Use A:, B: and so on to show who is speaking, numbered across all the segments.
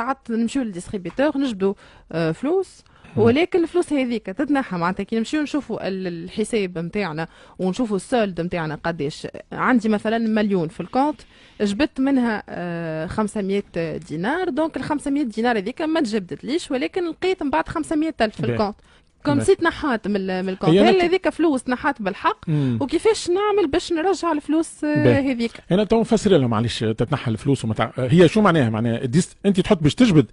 A: ساعات نمشيو للديستريبيتور نجبدوا فلوس، ولكن الفلوس هذيك تتنحى معناتها كي نمشيو نشوفوا الحساب نتاعنا ونشوفوا السولد نتاعنا قداش. عندي مثلا مليون في الكونت، جبت منها 500 دينار، دونك ال 500 دينار هذيك ما تجبدتليش، ولكن لقيت من بعد 500 ألف في الكونت كم سيت نحات من الكونت هذيك فلوس نحات بالحق. وكيفاش نعمل باش نرجع الفلوس هذيك؟
B: انا تو نفسر لهم معليش تتنحى الفلوس هي شو معناها؟ معناها انت تحط باش تجبد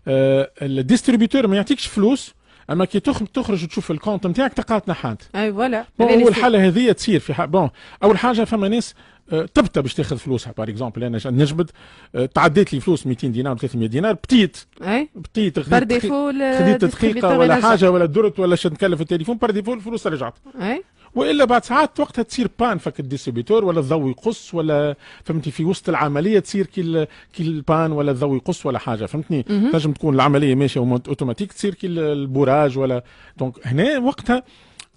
B: الديستريبيوتور ما يعطيكش فلوس، اما كي تخرج وتشوف الكونت نتاعك تلقى تنحات.
A: اي فوالا.
B: اول حاله هذه تصير في بون اول حاجه فما ناس تبتا باش تاخذ فلوسها. بار اكزومبل انا نجبد تعديت لي فلوس 200 دينار 300 دينار بتيت
A: بار ديفو
B: خديت دقيقه ولا حاجه ولا درت ولا شد نكلف التليفون، بار ديفو الفلوس رجعت. والا بعد ساعات وقتها تصير بان فك الديستريبيتور ولا الضوء يقص ولا فهمتي في وسط العمليه تصير كي البان ولا الضوء يقص ولا حاجه فهمتني. تنجم تكون العمليه ماشيه اوتوماتيك تصير كي البوراج ولا دونك هنا وقتها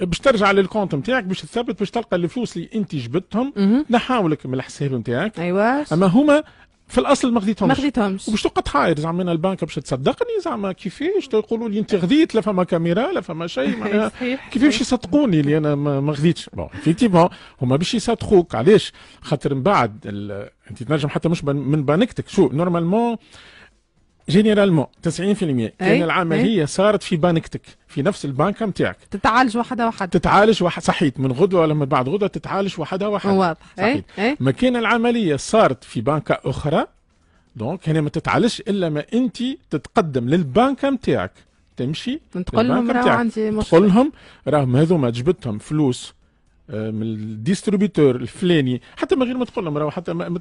B: باش ترجع للكونت نتاعك باش تثبت باش تلقى الفلوس اللي انت جبتهم نحاولك من الحساب نتاعك.
A: ايوا
B: اما هما في الاصل ما
A: خذيتهمش
B: وباش تقعد حاير زعما من البنك باش تصدقني زعما كيفاش يقولوا لي انت غديت لا فما كاميرا لا فما شيء معناها كيفاش يصدقوني اللي انا ما غديتش. بون فيكتيفون هما باش يصدقوك علاش؟ خاطر من بعد انت تنجم حتى مش من بانكتك. شو نورمالمون جينيرالمون 90% كان العمليه صارت في بانكتك في نفس البنكه نتاعك،
A: تتعالج وحده
B: تتعالج صحيت من غدوه ولا من بعد غدوه تتعالج وحده
A: واضح
B: صحيت. ما كان العمليه صارت في بنكه اخرى دونك هنا ما تتعالجش الا ما انت تتقدم للبنكه نتاعك تمشي
A: تقول لهم راه عندي مشكله،
B: تقول لهم راهم هذوما جبتهم فلوس من الديستريبيتور الفلاني، حتى من غير ما تقول لهم راهو حتى ما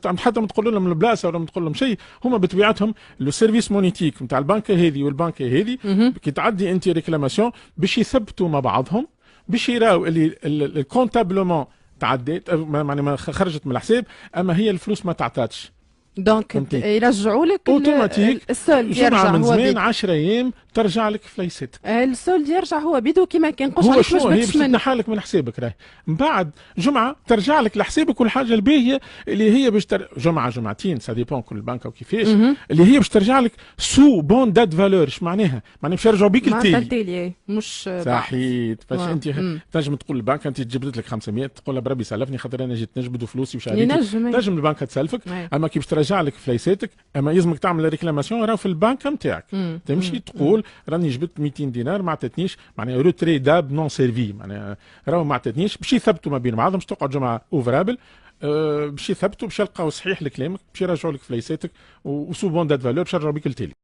B: تقول لهم البلاصه ولا ما تقول لهم شيء، هما بطبيعتهم لو سيرفيس مونيتيك نتاع البنكه هذه والبنكه هذه كي تعدي انت ريكلاماسيون باش يثبتوا مع بعضهم باش يراو اللي الكونتابلومون تعديت يعني ما خرجت من الحساب، اما هي الفلوس ما تعطاتش
A: دونك يرجعوا لك
B: اوتوماتيك.
A: السولد يرجع
B: من
A: هو
B: زمان 10 ايام ترجع لك فليستك.
A: السولد يرجع هو بيدو كيما كان قش
B: هو شنو هي باش تنحى لك من حسابك راهي من بعد جمعه ترجع لك لحسابك. والحاجه الباهيه اللي هي باش جمعه جمعتين سا ديبون كل بنك وكيفاش اللي هي باش ترجع لك سو بون دات فالور. اش معناها؟ معناها باش يرجعوا بيك التالي
A: مش
B: صحيت. فاش انت تنجم تقول للبنك انت جبدت لك 500 تقول لها بربي سلفني خاطر انا جيت نجبد فلوسي وشاريت تنجم البنك تسلفك. اما كي باش ترجع لك فليساتك اما يلزمك تعمل ريكلاماسيون راه في البنك نتاعك تمشي تقول راني جبت 200 دينار ما عطاتنيش معناها روتري داب نون سيرفي معناها راهو ما عطاتنيش باش يثبتوا ما بين بعضهم باش تقعد جمعه اوفرابل باش يثبتوا باش يلقاو صحيح لكلامك باش يرجعوا لك فليساتك وسو بون دات فالور باش يرجعوا بك التالي.